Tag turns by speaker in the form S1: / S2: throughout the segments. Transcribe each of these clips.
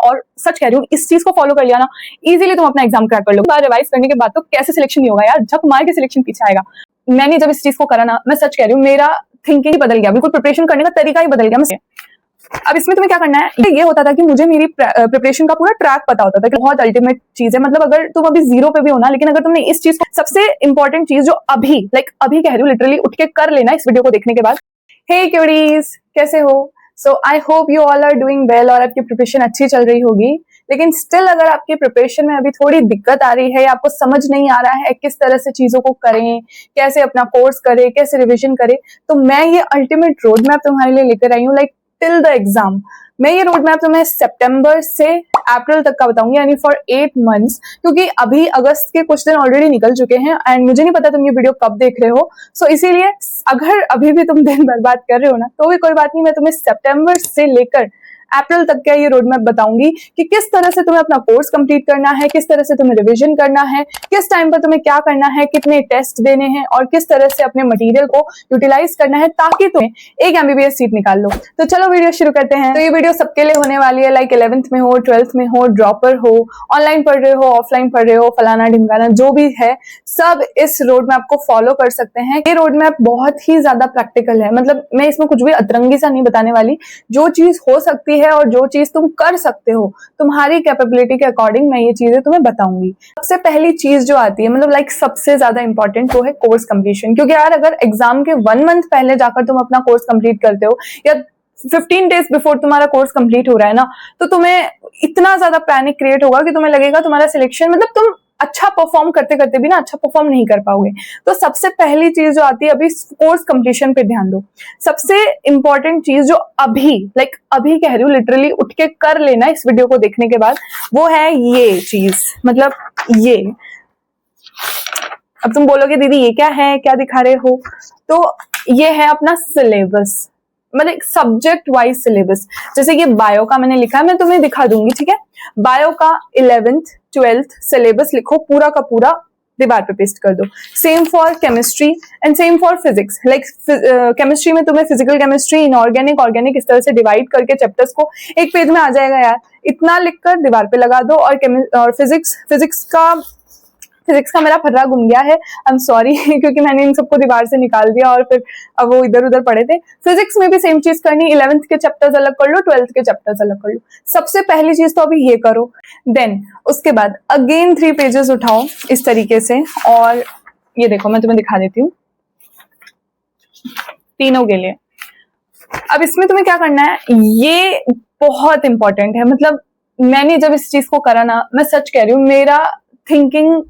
S1: और सच कह रही हूँ, इस चीज को फॉलो कर लिया ना, इजीली तुम अपना एग्जाम क्रैक कर लो। बार रिवाइज करने के बाद तो कैसे सिलेक्शन नहीं होगा यार, झक मार के सिलेक्शन पीछे आएगा। मैंने जब इस चीज को करा ना, मैं सच कह रही हूँ, मेरा थिंकिंग ही बदल गया, बिल्कुल प्रिपरेशन करने का तरीका ही बदल गया मुझे। अब इसमें तुम्हें क्या करना है, ये होता था कि मुझे मेरी प्रिपरेशन का पूरा ट्रैक पता होता था कि बहुत अल्टीमेट चीज है। मतलब अगर तुम अभी जीरो पे भी हो ना, लेकिन अगर तुमने इस चीज को, सबसे इंपॉर्टेंट चीज जो अभी अभी कह रही हूँ, लिटरली उठ के कर लेना इस वीडियो को देखने के बाद। हे क्यूडीज, कैसे हो? So I hope you all are doing well और आपकी प्रिपरेशन अच्छी चल रही होगी। लेकिन स्टिल अगर आपकी प्रिपरेशन में अभी थोड़ी दिक्कत आ रही है या आपको समझ नहीं आ रहा है किस तरह से चीजों को करें, कैसे अपना कोर्स करें, कैसे रिविजन करें, तो मैं ये अल्टीमेट रोड मैप तुम्हारे लिए लेकर आई हूँ, लाइक टिल द एग्जाम। मैं ये रोड मैप तुम्हें सितंबर से अप्रैल तक का बताऊंगी, यानी फॉर 8 मंथ्स, क्योंकि अभी अगस्त के कुछ दिन ऑलरेडी निकल चुके हैं एंड मुझे नहीं पता तुम ये वीडियो कब देख रहे हो। सो इसीलिए अगर अभी भी तुम दिन बर्बाद कर रहे हो ना, तो भी कोई बात नहीं, मैं तुम्हें सितंबर से लेकर अप्रैल तक का ये रोड मैप बताऊंगी कि किस तरह से तुम्हें अपना कोर्स कंप्लीट करना है, किस तरह से तुम्हें रिवीजन करना है, किस टाइम पर तुम्हें क्या करना है, कितने टेस्ट देने हैं और किस तरह से अपने मटेरियल को यूटिलाइज करना है ताकि तुम्हें एक MBBS सीट निकाल लो। तो चलो वीडियो शुरू करते हैं। तो ये वीडियो सबके लिए होने वाली है, लाइक 11th में हो, 12th में हो, ड्रॉपर हो, ऑनलाइन पढ़ रहे हो, ऑफलाइन पढ़ रहे हो, फलाना ढिमकाना जो भी है, सब इस रोड मैप को फॉलो कर सकते हैं। ये रोड मैप बहुत ही ज्यादा प्रैक्टिकल है, मतलब मैं इसमें कुछ भी अतरंगी सा नहीं बताने वाली। जो चीज हो सकती है और जो चीज तुम कर सकते हो तुम्हारी कैपेबिलिटी के अकॉर्डिंग, मैं ये चीजें तुम्हें बताऊंगी। सबसे पहली चीज जो आती है, मतलब लाइक सबसे ज्यादा इंपॉर्टेंट, वो है कोर्स कंप्लीशन। क्योंकि यार अगर एग्जाम के 1 मंथ पहले जाकर तुम अपना कोर्स कंप्लीट करते हो या 15 डेज बिफोर तुम्हारा कोर्स कंप्लीट हो रहा है ना, तो तुम्हें इतना ज्यादा पैनिक क्रिएट होगा कि तुम्हें लगेगा तुम्हारा सिलेक्शन, मतलब तुम अच्छा परफॉर्म करते करते भी ना अच्छा परफॉर्म नहीं कर पाओगे। तो सबसे पहली चीज जो आती है, अभी कोर्स कंप्लीशन पे ध्यान दो। सबसे इंपॉर्टेंट चीज जो अभी अभी कह रही हूँ, लिटरली उठ के कर लेना इस वीडियो को देखने के बाद, वो है ये चीज, मतलब ये। अब तुम बोलोगे दीदी ये क्या है, क्या दिखा रहे हो? तो ये है अपना सिलेबस, मतलब सब्जेक्ट वाइज सिलेबस। जैसे कि बायो का मैंने लिखा है, मैं तुम्हें दिखा दूंगी, ठीक है। बायो का 11th 12th सिलेबस लिखो, पूरा का पूरा दीवार पे पेस्ट कर दो। Same for chemistry and same for physics. Like chemistry में तुम्हें फिजिकल केमिस्ट्री, इनऑर्गेनिक, ऑर्गेनिक इस तरह से डिवाइड करके चैप्टर्स को एक पेज में आ जाएगा यार, इतना लिखकर दीवार पे लगा दो। और फिजिक्स का मेरा फर्रा घूम गया है, आई एम सॉरी क्योंकि मैंने इन सबको दीवार से निकाल दिया और फिर अब वो इधर उधर पड़े थे। फिजिक्स में भी सेम चीज करनी, 11th के चैप्टर्स अलग कर लो, 12th के चैप्टर्स अलग कर लो। सबसे पहली चीज तो अभी ये करो। देन उसके बाद अगेन 3 पेजेस उठाओ इस तरीके से, और ये देखो मैं तुम्हें दिखा देती हूँ तीनों के लिए। अब इसमें तुम्हें क्या करना है, ये बहुत इंपॉर्टेंट है। मतलब मैंने जब इस चीज को करा ना, मैं सच कह रही हूँ, मेरा थिंकिंग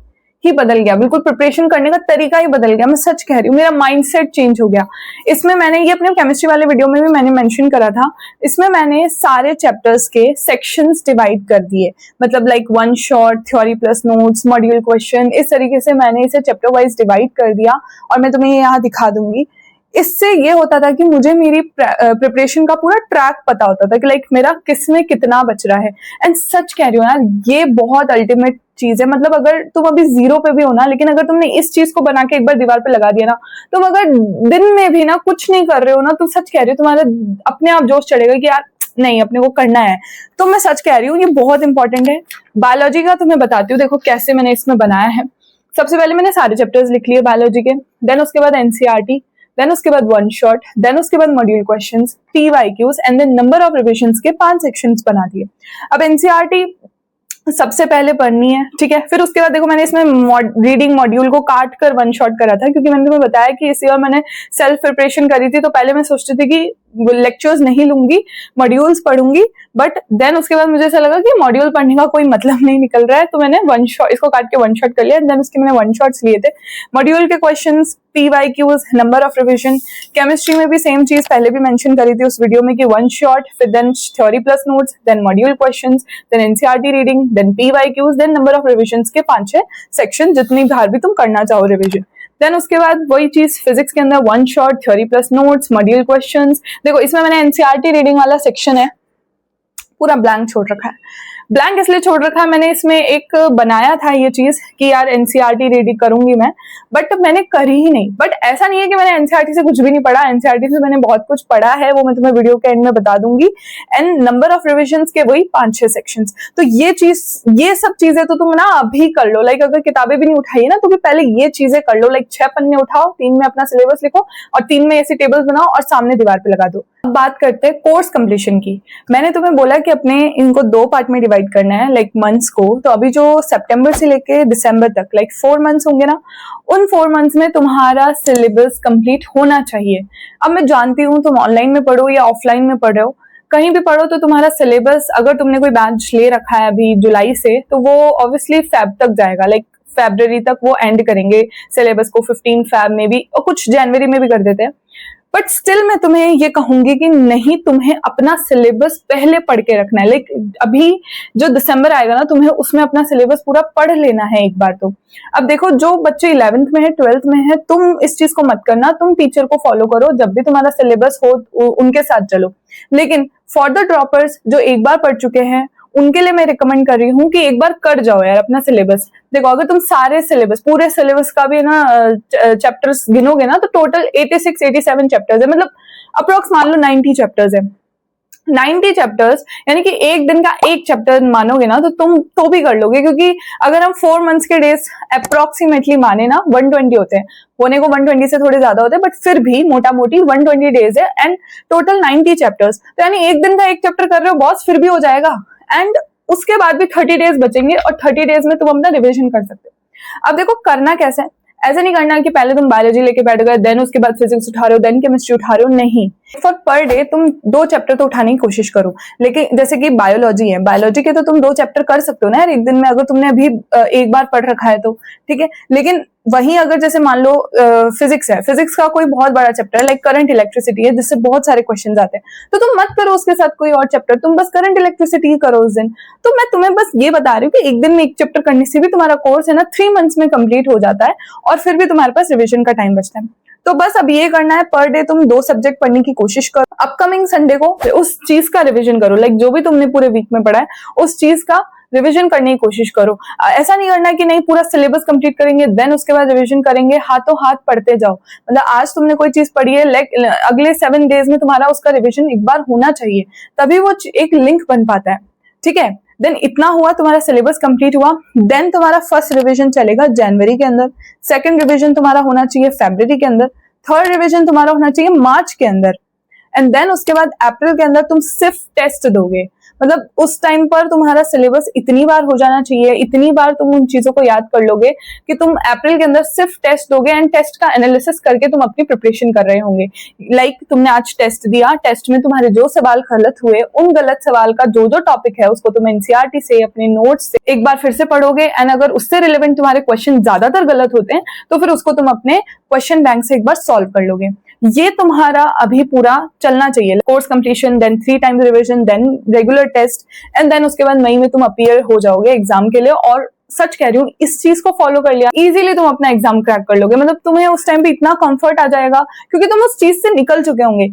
S1: ही बदल गया, बिल्कुल प्रिपरेशन करने का तरीका ही बदल गया। मैं सच कह रही हूँ, मेरा माइंडसेट चेंज हो गया। इसमें मैंने ये अपने केमिस्ट्री वाले वीडियो में भी मैंने मेंशन करा था, इसमें मैंने सारे चैप्टर्स के सेक्शंस डिवाइड कर दिए। मतलब like 1 shot, theory plus notes, module question, इस तरीके से मैंने इसे चैप्टर वाइज डिवाइड कर दिया और मैं तुम्हें यहाँ दिखा दूंगी। इससे ये होता था कि मुझे मेरी प्रिपरेशन का पूरा ट्रैक पता होता था कि लाइक मेरा किसमें कितना बच रहा है। एंड सच कह रही हूँ यार, ये बहुत अल्टीमेट चीज है। मतलब अगर तुम अभी जीरो पे भी हो ना, लेकिन अगर तुमने इस चीज को बना के एक बार दीवार पे लगा दिया ना, तुम अगर दिन में भी ना कुछ नहीं कर रहे हो ना, तो सच कह रही हूँ तुम्हारा अपने आप जोश चढ़ेगा कि यार नहीं, अपने को करना है। तो मैं सच कह रही हूँ, ये बहुत इंपॉर्टेंट है। बायोलॉजी का तुम्हें बताती हूँ, देखो कैसे मैंने इसमें बनाया है। सबसे पहले मैंने सारे चैप्टर्स लिख लिए बायोलॉजी के, देन उसके बाद NCERT, देन उसके बाद 1 शॉट, देन उसके बाद module questions, PYQs and then number of revisions के 5 सेक्शंस बना दिए। अब NCERT सबसे पहले पढ़नी है, ठीक है। फिर उसके बाद देखो मैंने इसमें रीडिंग मॉड्यूल को काट कर 1 शॉट करा था, क्योंकि मैंने तुम्हें बताया कि इसी बार मैंने सेल्फ प्रिपरेशन करी थी, तो पहले मैं सोचती थी कि लेक्चर्स नहीं लूंगी, मॉड्यूल्स पढ़ूंगी, बट देन उसके बाद मुझे ऐसा लगा कि मॉड्यूल पढ़ने का कोई मतलब नहीं निकल रहा है, तो मैंने 1 शॉट इसको काट के 1 शॉट कर लिया। देन उसके मैंने 1 शॉट्स लिए थे, मॉड्यूल के questions, PYQs, number of revision. Chemistry में भी सेम चीज पहले भी मेंशन करी थी उस वीडियो में कि 1 शॉट, फिर then theory plus notes, then module questions, then NCERT reading, then PYQs, then number of revisions के 5-6 सेक्शन, जितनी बार भी तुम करना चाहो रिविजन। देन उसके बाद वही चीज फिजिक्स के अंदर 1 shot, theory plus notes, module questions. देखो इसमें मैंने NCERT रीडिंग वाला सेक्शन है पूरा ब्लैंक छोड़ रखा है। ब्लैंक इसलिए छोड़ रखा है मैंने, इसमें एक बनाया था ये चीज कि यार एनसीईआरटी रेडी करूंगी मैं, बट मैंने करी ही नहीं। बट ऐसा नहीं है कि मैंने एनसीईआरटी से कुछ भी नहीं पढ़ा, एनसीईआरटी से मैंने बहुत कुछ पढ़ा है, वो मैं तुम्हें वीडियो के एंड में बता दूंगी। एंड नंबर ऑफ रिविजन्स के वही 5-6 सेक्शंस। तो ये सब चीजें तो तुम ना अभी कर लो। लाइक अगर किताबें भी नहीं उठाई है ना, तो भी पहले ये चीजें कर लो। लाइक 6 पन्ने उठाओ, 3 में अपना सिलेबस लिखो और 3 में ऐसी टेबल्स बनाओ और सामने दीवार पे लगा दो। अब बात करते हैं कोर्स कंप्लीशन की। मैंने तुम्हें बोला कि अपने इनको 2 पार्ट में डिवाइड करना है, लाइक मंथ्स को। तो अभी जो सितंबर से लेके दिसंबर तक लाइक 4 मंथ्स होंगे ना, उन 4 मंथ्स में तुम्हारा सिलेबस कंप्लीट होना चाहिए। अब मैं जानती हूँ तुम ऑनलाइन में पढ़ो या ऑफलाइन में पढ़ रहे हो, कहीं भी पढ़ो, तो तुम्हारा सिलेबस, अगर तुमने कोई बैच ले रखा है अभी जुलाई से, तो वो ऑब्वियसली फेब तक जाएगा। लाइक फरवरी तक वो एंड करेंगे सिलेबस को, 15 फेब में भी, और कुछ जनवरी में भी कर देते हैं। बट स्टिल मैं तुम्हें ये कहूंगी कि नहीं, तुम्हें अपना सिलेबस पहले पढ़ के रखना है। लाइक अभी जो दिसंबर आएगा ना, तुम्हें उसमें अपना सिलेबस पूरा पढ़ लेना है एक बार तो। अब देखो, जो बच्चे 11th में है, 12th में है, तुम इस चीज को मत करना, तुम टीचर को फॉलो करो, जब भी तुम्हारा सिलेबस हो उनके साथ चलो। लेकिन फॉर द ड्रॉपर्स जो एक बार पढ़ चुके हैं, उनके लिए मैं रिकमेंड कर रही हूँ कि एक बार कर जाओ यार अपना सिलेबस। देखो, अगर तुम सारे सिलेबस, पूरे सिलेबस का भी ना चैप्टर्स गिनोगे ना, तो टोटल 86-87 चैप्टर्स है। मतलब अप्रोक्स मान लो 90 चैप्टर्स है। 90 चैप्टर्स यानी कि एक दिन का एक चैप्टर मानोगे ना, तो तुम तो भी कर लोगे। क्योंकि अगर हम 4 मंथ्स के डेज अप्रोक्सीमेटली माने ना, 120 होते हैं, होने को 120 से थोड़े ज्यादा होते हैं, बट फिर भी मोटा मोटी 120 डेज है एंड टोटल 90 चैप्टर्स। तो यानी एक दिन का एक चैप्टर कर रहे हो बॉस, फिर भी हो जाएगा। एंड उसके बाद भी 30 डेज बचेंगे और 30 डेज में तुम अपना रिविजन कर सकते हो। अब देखो करना कैसे है, ऐसा नहीं करना कि पहले तुम बायोलॉजी लेके बैठ गए, देन उसके बाद फिजिक्स उठा रहे हो, देन केमिस्ट्री उठा रहे हो। नहीं, फॉर पर डे तुम 2 चैप्टर तो उठाने की कोशिश करो। लेकिन जैसे कि बायोलॉजी है, बायोलॉजी के तो तुम 2 चैप्टर कर सकते हो ना यार एक दिन में, अगर तुमने अभी एक बार पढ़ रखा है तो ठीक है। लेकिन वहीं अगर जैसे मान लो फिजिक्स है, फिजिक्स का कोई बहुत बड़ा चैप्टर है, लाइक करंट इलेक्ट्रिसिटी है, जिससे बहुत सारे क्वेश्चंस आते हैं, तो तुम मत करो उसके साथ कोई और चैप्टर, तुम बस करंट इलेक्ट्रिसिटी करो उस दिन। तो मैं तुम्हें बस ये बता रही हूँ कि एक दिन में एक चैप्टर करने से भी तुम्हारा कोर्स है ना 3 मंथ्स में कंप्लीट हो जाता है और फिर भी तुम्हारे पास रिविजन का टाइम बचता है। तो बस अब ये करना है, पर डे तुम 2 सब्जेक्ट पढ़ने की कोशिश करो। अपकमिंग संडे को उस चीज का रिविजन करो, लाइक जो भी तुमने पूरे वीक में पढ़ा है उस चीज का रिवीजन करने की कोशिश करो। ऐसा नहीं करना कि नहीं पूरा सिलेबस कंप्लीट करेंगे देन उसके बाद रिवीजन करेंगे, हाथों हाथ पढ़ते जाओ। मतलब आज तुमने कोई चीज पढ़ी है, अगले 7 डेज में तुम्हारा उसका रिवीजन एक बार होना चाहिए, तभी वो एक लिंक बन पाता है। ठीक है, देन इतना हुआ, तुम्हारा सिलेबस कंप्लीट हुआ, देन तुम्हारा फर्स्ट रिवीजन चलेगा जनवरी के अंदर, सेकंड रिवीजन तुम्हारा होना चाहिए फरवरी के अंदर, थर्ड रिवीजन तुम्हारा होना चाहिए मार्च के अंदर, एंड देन उसके बाद अप्रैल के अंदर तुम सिर्फ टेस्ट दोगे। मतलब उस टाइम पर तुम्हारा सिलेबस इतनी बार हो जाना चाहिए, इतनी बार तुम उन चीजों को याद कर लोगे कि तुम अप्रैल के अंदर सिर्फ टेस्ट दोगे एंड टेस्ट का एनालिसिस करके तुम अपनी प्रिपरेशन कर रहे होंगे। लाइक तुमने आज टेस्ट दिया, टेस्ट में तुम्हारे जो सवाल गलत हुए, उन गलत सवाल का जो जो टॉपिक है उसको तुम एनसीईआरटी से, अपने नोट्स से एक बार फिर से पढ़ोगे, एंड अगर उससे रिलेवेंट तुम्हारे क्वेश्चन ज्यादातर गलत होते हैं तो फिर उसको तुम अपने क्वेश्चन बैंक से एक बार सॉल्व कर लोगे। ये तुम्हारा अभी पूरा चलना चाहिए, course completion, then 3 times revision, then regular test, and then उसके बाद मई में तुम अपीयर हो जाओगे एग्जाम के लिए। और सच कह रही हूँ, इस चीज को फॉलो कर लिया इजीली तुम अपना एग्जाम क्रैक कर लोगे। मतलब तुम्हें उस टाइम पे इतना कंफर्ट आ जाएगा क्योंकि तुम उस चीज से निकल चुके होंगे।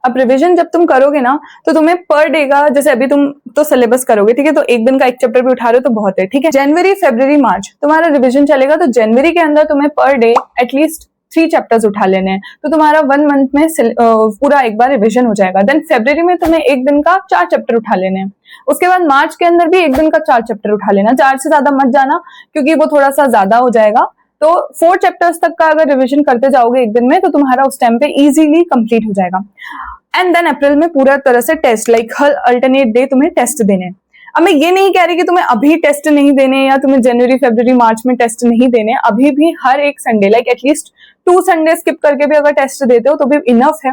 S1: अब रिवीजन जब तुम करोगे ना, तो तुम्हें पर डे का, जैसे अभी तुम तो सिलेबस करोगे, ठीक है, तो एक दिन का एक चैप्टर भी उठा रहे हो तो बहुत है, ठीक है। जनवरी, फरवरी, मार्च तुम्हारा रिवीजन चलेगा, तो जनवरी के अंदर तुम्हें पर डे एटलीस्ट 3 चैप्टर्स उठा लेने हैं, तो तुम्हारा 1 मंथ में पूरा एक बार रिवीजन हो जाएगा। देन फरवरी में तुम्हें एक दिन का 4 चैप्टर उठा लेने हैं। उसके बाद मार्च के अंदर भी एक दिन का 4 चैप्टर उठा लेना, 4 से ज्यादा मत जाना क्योंकि वो थोड़ा सा ज्यादा हो जाएगा। तो 4 चैप्टर्स तक का अगर रिवीजन करते जाओगे एक दिन में, तो तुम्हारा उस टाइम पे इजीली कंप्लीट हो जाएगा। एंड देन अप्रैल में पूरा तरह से टेस्ट, लाइक हर अल्टरनेट डे तुम्हें टेस्ट देने हैं। अब मैं ये नहीं कह रही कि तुम्हें अभी टेस्ट नहीं देने या तुम्हें जनवरी, फरवरी, मार्च में टेस्ट नहीं देने। अभी भी हर एक Sunday, like at least 2 Sunday skip करके भी अगर टेस्ट देते हो तो भी इनफ है।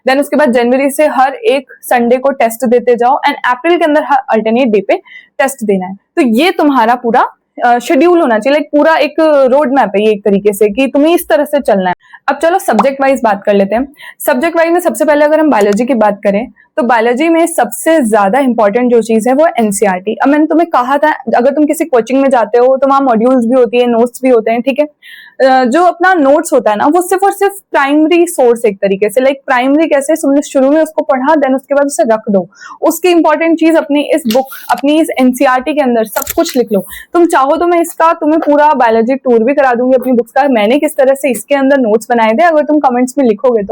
S1: देन उसके बाद जनवरी से हर एक संडे को टेस्ट देते जाओ, एंड अप्रैल के अंदर हर अल्टरनेट डे पे टेस्ट देना है। तो ये तुम्हारा पूरा शेड्यूल होना चाहिए, लाइक पूरा एक रोड मैप है ये एक तरीके से कि तुम्हें इस तरह से चलना है। अब चलो सब्जेक्ट वाइज बात कर लेते हैं। सब्जेक्ट वाइज में सबसे पहले अगर हम बायोलॉजी की बात करें, तो बायोलॉजी में सबसे ज्यादा इंपॉर्टेंट जो चीज है वो एनसीईआरटी। अब मैंने तुम्हें कहा था अगर तुम किसी कोचिंग में जाते हो तो वहाँ मॉड्यूल्स भी होती है, नोट्स भी होते हैं, ठीक है। जो अपना नोट्स होता है ना वो सिर्फ और सिर्फ प्राइमरी सोर्स, एक तरीके से लाइक प्राइमरी कैसे, तुमने शुरू में उसको पढ़ा देन उसके बाद उसे रख दो। उसकी इंपॉर्टेंट चीज अपनी इस बुक, अपनी इस एनसीईआरटी के अंदर सब कुछ लिख लो। तुम चाहो तो मैं इसका तुम्हें पूरा बायोलॉजी टूर भी करा दूंगी अपनी बुक्स का, मैंने किस तरह से इसके अंदर नोट्स बनाए थे, अगर तुम कमेंट्स में लिखोगे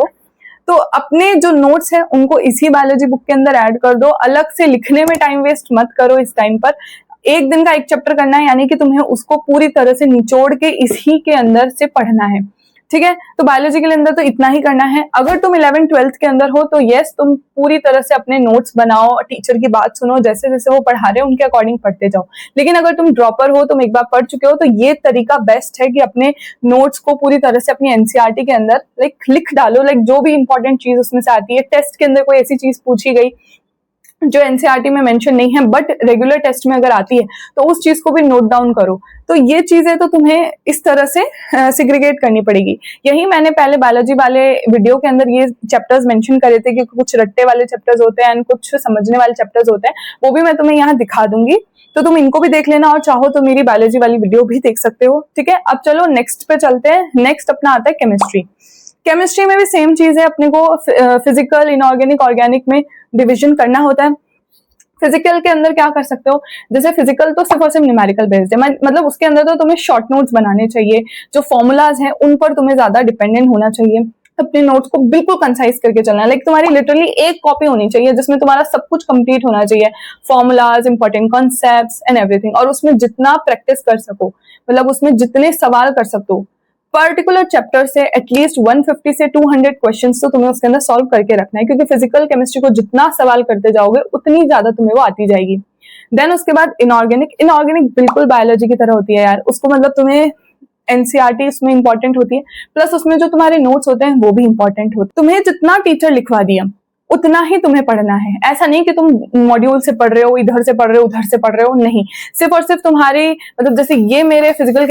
S1: तो अपने जो नोट्स है उनको इसी बायोलॉजी बुक के अंदर ऐड कर दो। अलग से लिखने में टाइम वेस्ट मत करो इस टाइम पर। एक दिन का एक चैप्टर करना है, यानी कि तुम्हें उसको पूरी तरह से निचोड़ के इसी के अंदर से पढ़ना है, ठीक है। तो बायोलॉजी के अंदर तो इतना ही करना है। अगर तुम 11th 12th के अंदर हो तो यस, तुम पूरी तरह से अपने नोट्स बनाओ, टीचर की बात सुनो, जैसे जैसे वो पढ़ा रहे हैं उनके अकॉर्डिंग पढ़ते जाओ। लेकिन अगर तुम ड्रॉपर हो, तुम एक बार पढ़ चुके हो, तो ये तरीका बेस्ट है कि अपने नोट्स को पूरी तरह से अपनी एनसीईआरटी के अंदर लिख डालो। जो भी इंपॉर्टेंट चीज उसमें से आती है, टेस्ट के अंदर कोई ऐसी चीज पूछी गई जो एनसीईआरटी में मेंशन नहीं है बट रेगुलर टेस्ट में अगर आती है तो उस चीज को भी नोट डाउन करो। तो ये चीजें तो तुम्हें इस तरह से सिग्रीगेट करनी पड़ेगी। यही मैंने पहले बायोलॉजी वाले वीडियो के अंदर ये चैप्टर्स मेंशन करे थे कि कुछ रट्टे वाले चैप्टर्स होते हैं एंड कुछ समझने वाले चैप्टर्स होते हैं, वो भी मैं तुम्हें यहाँ दिखा दूंगी, तो तुम इनको भी देख लेना और चाहो तो मेरी बायोलॉजी वाली वीडियो भी देख सकते हो, ठीक है। अब चलो नेक्स्ट पे चलते हैं। नेक्स्ट अपना आता है केमिस्ट्री। केमिस्ट्री में भी सेम चीज है, अपने को फिजिकल, इनऑर्गेनिक, ऑर्गेनिक में डिविजन करना होता है। फिजिकल के अंदर क्या कर सकते हो, जैसे फिजिकल तो सिर्फ और सिर्फ न्यूमेरिकल बेस्ड है, मतलब उसके अंदर तो तुम्हें शॉर्ट नोट्स बनाने चाहिए, जो फॉर्मूलाज हैं उन पर तुम्हें ज्यादा डिपेंडेंट होना चाहिए। अपने नोट्स को बिल्कुल कंसाइज करके चलना है, तुम्हारी लिटरली एक कॉपी होनी चाहिए जिसमें तुम्हारा सब कुछ कंप्लीट होना चाहिए, formulas, important concepts and everything. और उसमें जितना प्रैक्टिस कर सको, मतलब उसमें जितने सवाल कर सकते हो पर्टिकुलर चैप्टर से, एटलीस्ट 150 से 200 क्वेश्चंस तो तुम्हें उसके अंदर सॉल्व करके रखना है, क्योंकि फिजिकल केमिस्ट्री को जितना सवाल करते जाओगे उतनी ज्यादा तुम्हें वो आती जाएगी। देन उसके बाद इनऑर्गेनिक बिल्कुल बायोलॉजी की तरह होती है यार, उसको मतलब तुम्हें एनसीईआरटी उसमें इंपॉर्टेंट होती है, प्लस उसमें जो तुम्हारे नोट्स होते हैं वो भी इंपॉर्टेंट होते हैं। तुम्हें जितना टीचर लिखवा दिया उतना ही तुम्हें पढ़ना है। ऐसा नहीं कि तुम मॉड्यूल से पढ़ रहे हो, इधर से पढ़ रहे हो, उधर से पढ़ रहे हो, नहीं। सिर्फ और सिर्फ तुम्हारी मतलब जैसे ये मेरे फिजिकल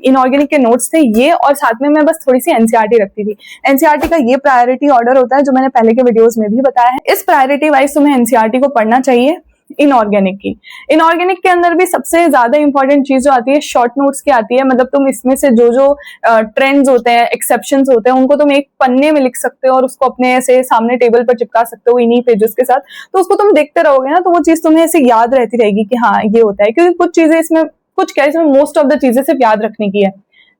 S1: इनऑर्गेनिक के नोट्स थे ये, और साथ में मैं बस थोड़ी सी एनसीईआरटी रखती थी। एनसीईआरटी का ये प्रायोरिटी ऑर्डर होता है जो मैंने पहले के वीडियोस में भी बताया है। इस प्रायोरिटी वाइज तुम्हें एनसीईआरटी को पढ़ना चाहिए। इनऑर्गेनिक के अंदर भी सबसे ज्यादा इंपॉर्टेंट चीज जो आती है शॉर्ट नोट्स की आती है। मतलब तुम इसमें से जो ट्रेंड्स होते हैं, एक्सेप्शंस होते हैं, उनको तुम एक पन्ने में लिख सकते हो और उसको अपने ऐसे सामने टेबल पर चिपका सकते हो इन्हीं पेजेस के साथ। तो उसको तुम देखते रहोगे ना, तो वो चीज तुम्हें ऐसे याद रहती रहेगी कि हाँ ये होता है, क्योंकि कुछ चीजें इसमें, कुछ क्या इसमें मोस्ट ऑफ द चीजें सिर्फ याद रखने की है,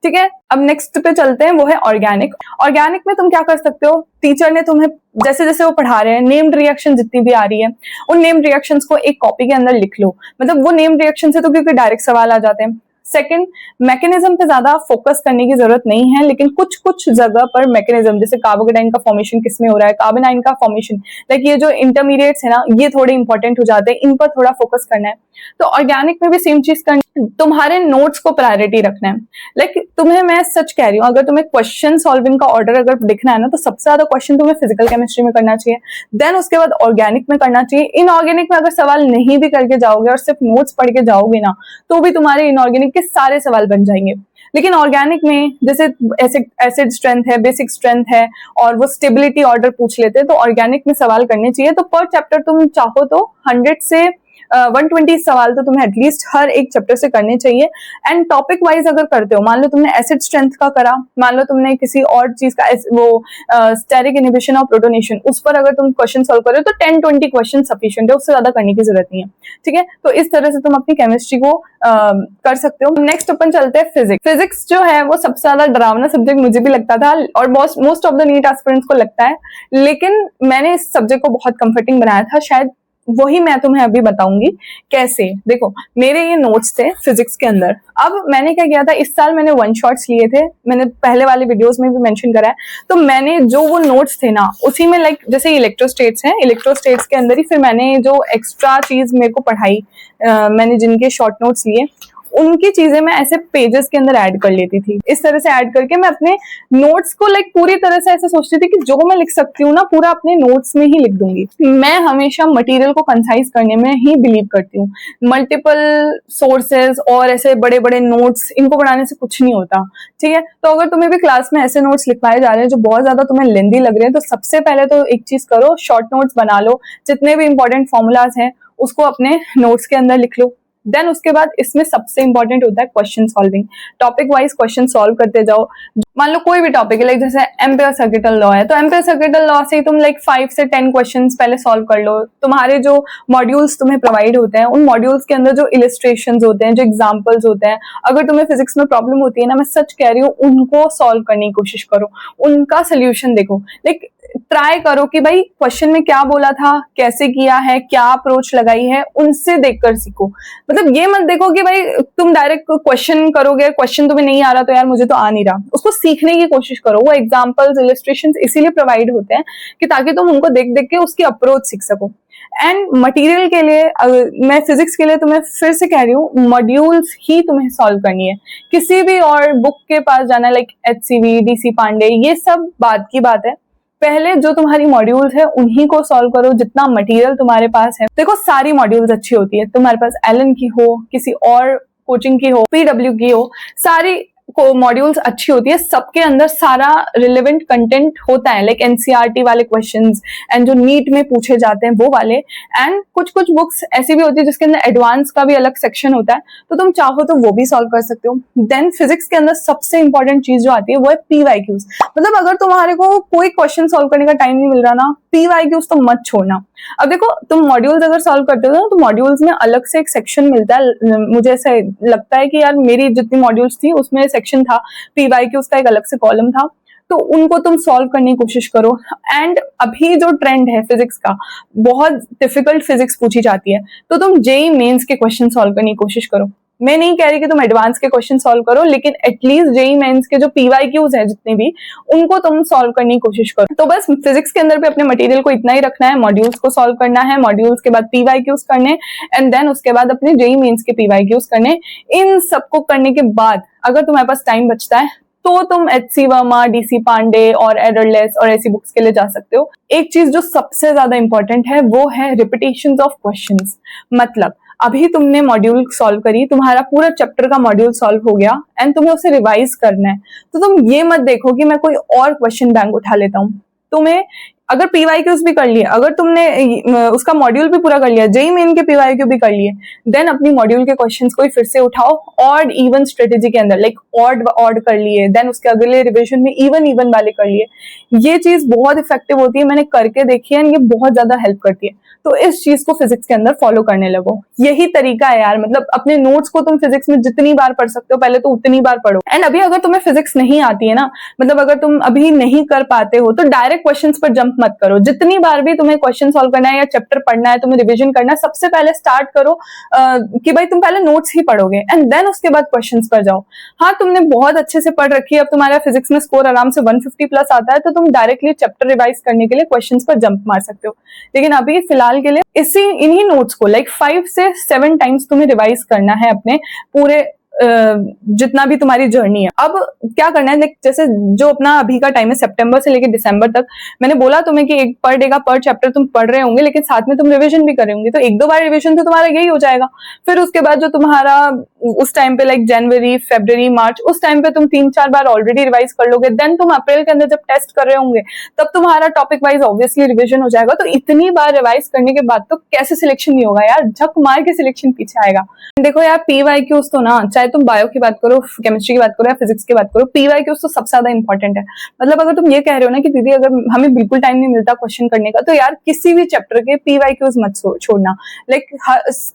S1: ठीक है। अब नेक्स्ट पे चलते हैं, वो है ऑर्गेनिक में तुम क्या कर सकते हो, टीचर ने तुम्हें जैसे जैसे वो पढ़ा रहे हैं नेम्ड रिएक्शन जितनी भी आ रही है उन नेम्ड रिएक्शंस को एक कॉपी के अंदर लिख लो। मतलब वो नेम्ड रिएक्शन से तो क्योंकि डायरेक्ट सवाल आ जाते हैं। सेकंड, मैकेनिज्म पे ज्यादा फोकस करने की जरूरत नहीं है, लेकिन कुछ कुछ जगह पर मैकेनिज्म, जैसे कार्बोकेटाइन का फॉर्मेशन किसमें हो रहा है, कार्बोनाइन का फॉर्मेशन, लाइक ये जो इंटरमीडिएट्स है ना, ये थोड़े इंपॉर्टेंट हो जाते हैं, इन पर थोड़ा फोकस करना है। तो ऑर्गेनिक में भी सेम चीज करनी, तुम्हारे नोट्स को प्रायोरिटी रखना है। लाइक तुम्हें मैं सच कह रही हूँ, अगर तुम्हें क्वेश्चन सॉल्विंग का ऑर्डर अगर दिखना है ना, तो सबसे ज्यादा क्वेश्चन तुम्हें फिजिकल केमिस्ट्री में करना चाहिए, देन उसके बाद ऑर्गेनिक में करना चाहिए। इनऑर्गेनिक में अगर सवाल नहीं भी करके जाओगे और सिर्फ नोट्स पढ़ के जाओगे ना, तो भी तुम्हारे इनऑर्गेनिक के सारे सवाल बन जाएंगे। लेकिन ऑर्गेनिक में जैसे एसिड स्ट्रेंथ है, बेसिक स्ट्रेंथ है, और वो स्टेबिलिटी ऑर्डर पूछ लेते हैं, तो ऑर्गेनिक में सवाल करने चाहिए। तो पर चैप्टर तुम चाहो तो 100 से 120 सवाल तो तुम्हें एटलीस्ट हर एक चैप्टर से करने चाहिए। एंड टॉपिक वाइज अगर करते हो, मान लो तुमने एसिड स्ट्रेंथ का करा, मान लो तुमने किसी और चीज का वो स्टेरिक इनहिबिशन और प्रोटोनेशन, उस पर अगर तुम क्वेश्चन सॉल्व करो तो 10-20 क्वेश्चन सफिशिएंट है, उससे ज्यादा करने की जरूरत नहीं है, ठीक है। तो इस तरह से तुम अपनी केमिस्ट्री को कर सकते हो। नेक्स्ट अपन चलते हैं फिजिक्स जो है वो सबसे ज्यादा डरावना सब्जेक्ट मुझे भी लगता था, और most of the NEET aspirants को लगता है, लेकिन मैंने इस सब्जेक्ट को बहुत कंफर्टिंग बनाया था। शायद वही मैं तुम्हें अभी बताऊंगी कैसे। देखो मेरे ये नोट्स थे फिजिक्स के अंदर। अब मैंने क्या किया था, इस साल मैंने 1 शॉट्स लिए थे, मैंने पहले वाले वीडियोस में भी मेंशन करा है। तो मैंने जो वो नोट्स थे ना, उसी में लाइक जैसे इलेक्ट्रोस्टेट्स हैं, इलेक्ट्रोस्टेट्स के अंदर ही फिर मैंने जो एक्स्ट्रा चीज मेरे को पढ़ाई, मैंने जिनके शॉर्ट नोट्स लिए उनकी चीजें मैं ऐसे पेजेस के अंदर ऐड कर लेती थी। इस तरह से ऐड करके मैं अपने नोट्स को लाइक पूरी तरह से ऐसे सोचती थी कि जो मैं लिख सकती हूँ ना पूरा अपने नोट्स में ही लिख दूंगी। मैं हमेशा मटेरियल को कंसाइज करने में ही बिलीव करती हूँ। मल्टीपल सोर्सेज और ऐसे बड़े बड़े नोट्स इनको बनाने से कुछ नहीं होता, ठीक है। तो अगर तुम्हें भी क्लास में ऐसे नोट्स लिखवाए जा रहे हैं जो बहुत ज्यादा तुम्हें लेंदी लग रहे हैं, तो सबसे पहले तो एक चीज करो, शॉर्ट नोट्स बना लो। जितने भी इंपॉर्टेंट फॉर्मूलाज हैं उसको अपने नोट्स के अंदर लिख लो। देन उसके बाद इसमें सबसे इंपॉर्टेंट होता है question solving. Topic wise question solve करते जाओ। मान लो कोई भी टॉपिक है, लाइक जैसे एम्पियर सर्किटल लॉ है, तो एम्पियर सर्किटल लॉ से ही तुम लाइक 5 से 10 क्वेश्चंस पहले सॉल्व कर लो। तुम्हारे जो मॉड्यूल्स तुम्हें प्रोवाइड होते हैं, उन मॉड्यूल्स के अंदर जो इलिस्ट्रेशंस होते हैं, जो एग्जांपल्स होते हैं, अगर तुम्हें फिजिक्स में प्रॉब्लम होती है ना, मैं सच कह रही हूँ, उनको सॉल्व करने की कोशिश करो, उनका सोल्यूशन देखो। लाइक ट्राई करो कि भाई क्वेश्चन में क्या बोला था, कैसे किया है, क्या अप्रोच लगाई है, उनसे देखकर सीखो। मतलब ये मत देखो कि भाई तुम डायरेक्ट क्वेश्चन करोगे, क्वेश्चन तुम्हें नहीं आ रहा तो यार मुझे तो आ नहीं रहा, उसको सीखने की कोशिश करो। वो एग्जांपल्स, इलस्ट्रेशंस इसीलिए प्रोवाइड होते हैं कि ताकि तुम उनको देख देख के उसकी अप्रोच सीख सको। एंड मटेरियल के लिए मैं फिजिक्स के लिए तुम्हें फिर से कह रही हूँ, मॉड्यूल्स ही तुम्हें सॉल्व करनी है। किसी भी और बुक के पास जाना, लाइक HCV, DC पांडे, ये सब बाद की बात है। पहले जो तुम्हारी मॉड्यूल्स है उन्हीं को सॉल्व करो। जितना मटेरियल तुम्हारे पास है, देखो सारी मॉड्यूल्स अच्छी होती है, तुम्हारे पास एलन की हो, किसी और कोचिंग की हो, PW की हो, सारी को मॉड्यूल्स अच्छी होती है। सबके अंदर सारा रिलेवेंट कंटेंट होता है, लाइक NCERT वाले क्वेश्चंस एंड जो नीट में पूछे जाते हैं वो वाले। एंड कुछ कुछ बुक्स ऐसी भी होती है जिसके अंदर एडवांस का भी अलग सेक्शन होता है, तो तुम चाहो तो वो भी सॉल्व कर सकते हो। देन फिजिक्स के अंदर सबसे इंपॉर्टेंट चीज जो आती है वो है PYQs। मतलब अगर तुम्हारे को कोई क्वेश्चन सॉल्व करने का टाइम नहीं मिल रहा ना, PYQs तो मत छोड़ना। अब देखो, तुम मॉड्यूल्स अगर सॉल्व करते हो ना, तो मॉड्यूल्स में अलग से एक सेक्शन मिलता है। मुझे ऐसा लगता है कि यार मेरी जितनी मॉड्यूल्स थी उसमें सेक्शन था, PYQs का एक अलग से कॉलम था, तो उनको तुम सॉल्व करने की कोशिश करो। एंड अभी जो ट्रेंड है फिजिक्स का, बहुत डिफिकल्ट फिजिक्स पूछी जाती है, तो तुम JEE मेंस के क्वेश्चन सॉल्व करने की कोशिश करो। मैं नहीं कह रही कि तुम एडवांस के क्वेश्चन सॉल्व करो, लेकिन एटलीस्ट JEE मेंस के जो PYQs है जितने भी, उनको तुम सॉल्व करने की कोशिश करो। तो बस फिजिक्स के अंदर भी अपने मटेरियल को इतना ही रखना है, मॉड्यूल्स को सॉल्व करना है, मॉड्यूल्स के बाद PYQs करने, एंड देन उसके बाद अपने JEE मेंस के PYQs करने। इन सबको करने के बाद अगर तुम्हारे पास टाइम बचता है तो तुम HC वर्मा, DC पांडे और एररलेस और ऐसी बुक्स के लिए जा सकते हो। एक चीज जो सबसे ज्यादा इंपॉर्टेंट है वो है रिपीटेशंस ऑफ क्वेश्चंस। मतलब अभी तुमने मॉड्यूल सॉल्व करी, तुम्हारा पूरा चैप्टर का मॉड्यूल सॉल्व हो गया एंड तुम्हें उसे रिवाइज करना है, तो तुम ये मत देखो कि मैं कोई और क्वेश्चन बैंक उठा लेता हूँ। तुम्हें अगर PYQs भी कर लिए, अगर तुमने उसका मॉड्यूल भी पूरा कर लिया, JEE मेन के PYQ भी कर लिए, देन अपनी मॉड्यूल के क्वेश्चंस को ही फिर से उठाओ, ऑड इवन स्ट्रेटेजी के अंदर, लाइक ऑड कर लिए, देन उसके अगले रिविजन में इवन वाले कर लिए। ये चीज बहुत इफेक्टिव होती है, मैंने करके देखी है, ये बहुत ज्यादा हेल्प करती है। तो इस चीज को फिजिक्स के अंदर फॉलो करने लगो। यही तरीका है यार, मतलब अपने नोट्स को तुम फिजिक्स में जितनी बार पढ़ सकते हो पहले तो उतनी बार पढ़ो। एंड अभी अगर तुम्हें फिजिक्स नहीं आती है ना, मतलब अगर तुम अभी नहीं कर पाते हो, तो डायरेक्ट क्वेश्चंस पर जंप मत करो। जितनी बार भी तुम्हें क्वेश्चन सॉल्व करना है या चैप्टर पढ़ना है, तुम्हें रिविजन करना है, सबसे पहले स्टार्ट करो कि भाई तुम पहले नोट्स ही पढ़ोगे एंड देन उसके बाद क्वेश्चंस पर जाओ। हाँ, तुमने बहुत अच्छे से पढ़ रखी है, अब तुम्हारा फिजिक्स में स्कोर आराम से 150 प्लस आता है, तो तुम डायरेक्टली चैप्टर रिवाइज करने के लिए क्वेश्चंस पर जंप मार सकते हो। लेकिन अभी फिलहाल के लिए इन्हीं नोट्स को लाइक 5 से 7 टाइम्स तुम्हें रिवाइज करना है अपने पूरे जितना भी तुम्हारी जर्नी है। अब क्या करना है, जैसे जो अपना अभी का टाइम है सितंबर से लेकर दिसंबर तक, मैंने बोला तुम्हें कि एक पर डे का पर चैप्टर तुम पढ़ रहे होंगे, लेकिन साथ में तुम रिवीजन भी कर रहे होंगे, तो 1-2 बार रिवीजन तो तुम्हारा यही हो जाएगा। फिर उसके बाद जो तुम्हारा उस टाइम पे लाइक जनवरी, फरवरी, मार्च, उस टाइम पे तुम 3-4 बार ऑलरेडी रिवाइज कर लोगे। देन तुम अप्रैल के अंदर जब टेस्ट कर रहे होंगे तब तुम्हारा टॉपिक वाइज ऑब्वियसली रिविजन हो जाएगा। तो इतनी बार रिवाइज करने के बाद तो कैसे सिलेक्शन नहीं होगा यार, झक मार के सिलेक्शन पीछे आएगा। देखो यार, PYQs तो ना, चाहे तुम बायो की बात करो, केमिस्ट्री की बात करो या फिजिक्स की बात करो, PYQs तो सबसे ज्यादा इंपॉर्टेंट है। मतलब अगर तुम ये कह रहे हो ना कि दीदी अगर हमें बिल्कुल टाइम नहीं मिलता क्वेश्चन करने का, तो यार किसी भी चैप्टर के PYQs मत छोड़ना। लाइक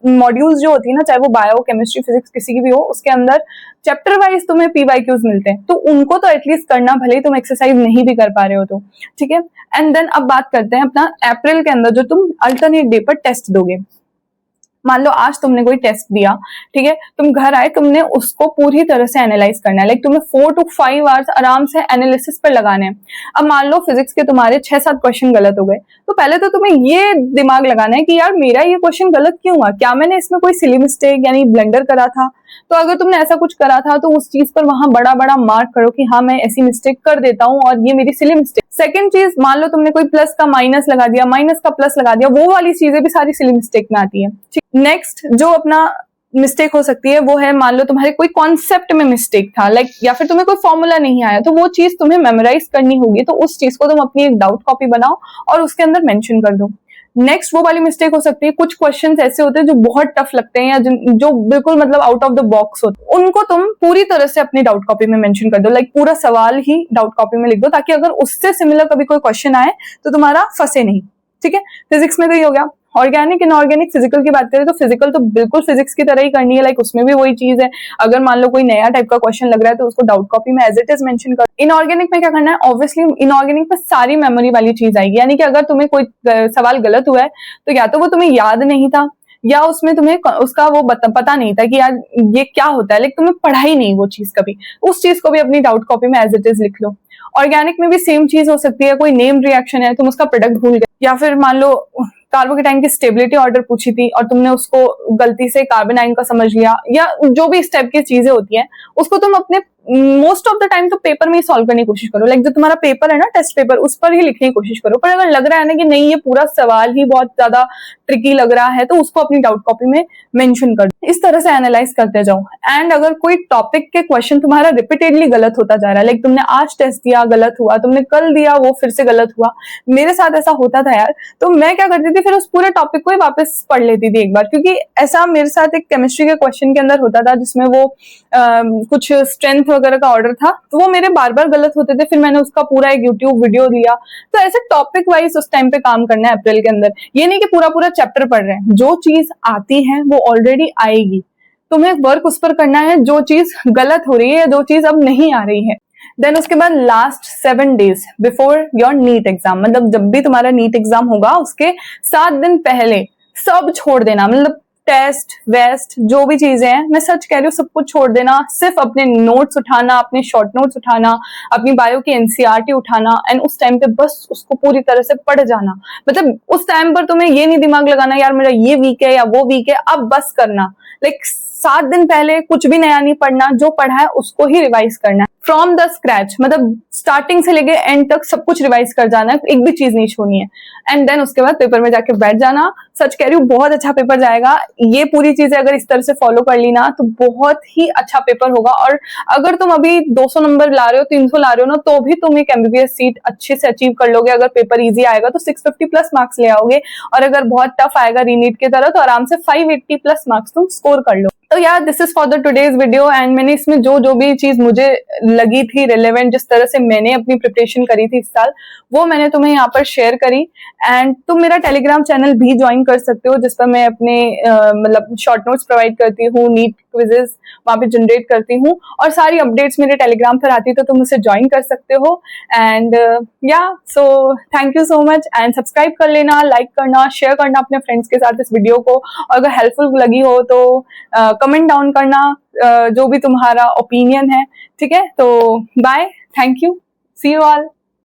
S1: मॉड्यूल्स जो होती है ना, चाहे वो बायो, केमिस्ट्री, फिजिक्स किसी की भी हो, उसके अंदर चैप्टर वाइज तुम्हें PYQs मिलते हैं, तो उनको तो एटलीस्ट करना, भले ही तुम एक्सरसाइज नहीं भी कर पा रहे हो तो, ठीक है। एंड देन अब बात करते हैं अपना अप्रैल के अंदर जो तुम अल्टरनेट डे पर टेस्ट दोगे। मान लो आज तुमने कोई टेस्ट दिया, ठीक है, तुम घर आए, तुमने उसको पूरी तरह से एनालाइज करना है, लाइक तुम्हें 4 to 5 आवर्स आराम से एनालिसिस पर लगाने हैं। अब मान लो फिजिक्स के तुम्हारे 6-7 क्वेश्चन गलत हो गए, तो पहले तो तुम्हें ये दिमाग लगाना है कि यार मेरा ये क्वेश्चन गलत क्यों हुआ, क्या मैंने इसमें कोई सिली मिस्टेक यानी ब्लंडर करा था, तो अगर तुमने ऐसा कुछ करा था तो उस चीज पर वहां बड़ा बड़ा मार्क करो कि हाँ मैं ऐसी मिस्टेक कर देता हूँ और ये मेरी सिली मिस्टेक। सेकंड चीज, मान लो तुमने कोई प्लस का माइनस लगा दिया, माइनस का प्लस लगा दिया, वो वाली चीजें भी सारी सिली मिस्टेक में आती है। नेक्स्ट जो अपना मिस्टेक हो सकती है वो है, मान लो तुम्हारे कोई कॉन्सेप्ट में मिस्टेक था, लाइक या फिर तुम्हें कोई फॉर्मूला नहीं आया, तो वो चीज तुम्हें मेमोराइज करनी होगी, तो उस चीज को तुम अपनी एक डाउट कॉपी बनाओ और उसके अंदर मेंशन कर दो। नेक्स्ट वो वाली मिस्टेक हो सकती है, कुछ क्वेश्चंस ऐसे होते हैं जो बहुत टफ लगते हैं या जो बिल्कुल मतलब आउट ऑफ द बॉक्स होते हैं, उनको तुम पूरी तरह से अपनी डाउट कॉपी में मेंशन कर दो, लाइक पूरा सवाल ही डाउट कॉपी में लिख दो, ताकि अगर उससे सिमिलर कभी कोई क्वेश्चन आए तो तुम्हारा फंसे नहीं। ठीक है, फिजिक्स में तो ये हो गया। ऑर्गेनिक, इनऑर्गेनिक, फिजिकल की बात करें तो फिजिकल तो बिल्कुल फिजिक्स की तरह ही करनी है, लाइक उसमें भी वही चीज है। अगर मान लो कोई नया टाइप का क्वेश्चन लग रहा है तो उसको डाउट कॉपी में एज इट इज मेंशन कर। इनऑर्गेनिक में क्या करना है, ऑब्वियसली इनऑर्गेनिक में सारी मेमोरी वाली चीज आएगी, यानी कि अगर तुम्हें कोई सवाल गलत हुआ है तो या तो वो तुम्हें याद नहीं था या उसमें तुम्हें उसका वो पता नहीं था कि यार ये क्या होता है, लेकिन तुम्हें पढ़ाई नहीं वो चीज कभी, उस चीज को भी अपनी डाउट कॉपी में एज इट इज लिख लो। ऑर्गेनिक में भी सेम चीज हो सकती है, कोई नेम रिएक्शन है, तुम उसका प्रोडक्ट भूल गए, या फिर मान लो कार्बोकेटाइन की स्टेबिलिटी ऑर्डर पूछी थी और तुमने उसको गलती से कार्बोनाइन का समझ लिया, या जो भी इस टाइप की चीजें होती हैं उसको तुम अपने मोस्ट ऑफ द टाइम तो पेपर में ही सॉल्व करने की कोशिश करो, लाइक जो तुम्हारा पेपर है ना टेस्ट पेपर, उस पर ही लिखने की कोशिश करो। पर अगर लग रहा है ना कि नहीं ये पूरा सवाल ही बहुत ज्यादा ट्रिकी लग रहा है तो उसको अपनी डाउट कॉपी में मेंशन कर दो। इस तरह से एनालाइज करते जाओ। एंड अगर कोई टॉपिक के क्वेश्चन तुम्हारा रिपीटेडली गलत होता जा रहा है, लाइक तुमने आज टेस्ट दिया गलत हुआ, तुमने कल दिया वो फिर से गलत हुआ, मेरे साथ ऐसा होता था यार, तो मैं क्या करती थी फिर उस पूरे टॉपिक को ही वापस पढ़ लेती थी एक बार, क्योंकि ऐसा मेरे साथ एक केमिस्ट्री के क्वेश्चन के अंदर होता था जिसमें वो कुछ स्ट्रेंथ वगैरह का ऑर्डर था, तो वो मेरे बार बार गलत होते थे, फिर मैंने उसका पूरा एक यूट्यूब वीडियो लिया। तो ऐसे टॉपिक वाइज उस टाइम पे काम करना है अप्रैल के अंदर, ये नहीं कि पूरा पूरा चैप्टर पढ़ रहे हैं, जो चीज आती है वो ऑलरेडी आएगी, तुम्हें वर्क उस पर करना है, जो चीज गलत हो रही है, जो चीज अब नहीं आ रही है। देन उसके बाद last 7 days before your NEET exam, मतलब जब भी तुम्हारा नीट एग्जाम होगा उसके 7 दिन पहले सब छोड़ देना, मतलब टेस्ट वेस्ट जो भी चीजें हैं, मैं सच कह रही हूँ, सब कुछ छोड़ देना, सिर्फ अपने नोट्स उठाना, अपने शॉर्ट नोट्स उठाना, अपनी बायो की एनसीईआरटी उठाना, एंड उस टाइम पे बस उसको पूरी तरह से पढ़ जाना। मतलब उस टाइम पर तुम्हें ये नहीं दिमाग लगाना यार मेरा ये वीक है या वो वीक है, अब बस करना, लाइक 7 दिन पहले कुछ भी नया नहीं पढ़ना, जो पढ़ा है उसको ही रिवाइज करना है फ्रॉम द स्क्रैच, मतलब स्टार्टिंग से लेके एंड तक सब कुछ रिवाइज कर जाना है, एक भी चीज नहीं छोड़नी है। एंड देन उसके बाद पेपर में जाके बैठ जाना। सच कह रही हूँ बहुत अच्छा पेपर जाएगा, ये पूरी चीजें अगर इस तरह से फॉलो कर ली ना तो बहुत ही अच्छा पेपर होगा। और अगर तुम अभी 200 नंबर ला रहे हो, 300 ला रहे हो ना, तो भी तुम एक एमबीबीएस सीट अच्छे से अचीव कर लोगे। अगर पेपर इजी आएगा तो 650 प्लस मार्क्स ले आओगे, और अगर बहुत टफ आएगा रीनीट की तरह तो आराम से 580 प्लस मार्क्स तुम स्कोर कर लो। तो यार this is for the today's video, and मैंने इसमें जो भी चीज मुझे लगी थी रिलेवेंट, जिस तरह से मैंने अपनी प्रिपरेशन करी थी इस साल, वो मैंने तुम्हें यहाँ पर शेयर करी। एंड तुम मेरा टेलीग्राम चैनल भी ज्वाइन कर सकते हो, जिस पर मैं अपने मतलब शॉर्ट नोट्स प्रोवाइड करती हूँ, नीट क्विजेस वहां पे जनरेट करती हूँ, और सारी अपडेट्स मेरे टेलीग्राम पर आती है, तो तुम उसे ज्वाइन कर सकते हो। एंड या so thank you so much, and subscribe कर लेना, लाइक करना, शेयर करना अपने फ्रेंड्स के साथ इस वीडियो को, और अगर हेल्पफुल लगी हो तो कमेंट डाउन करना जो भी तुम्हारा ओपिनियन है। ठीक है, तो bye, thank you, see you all.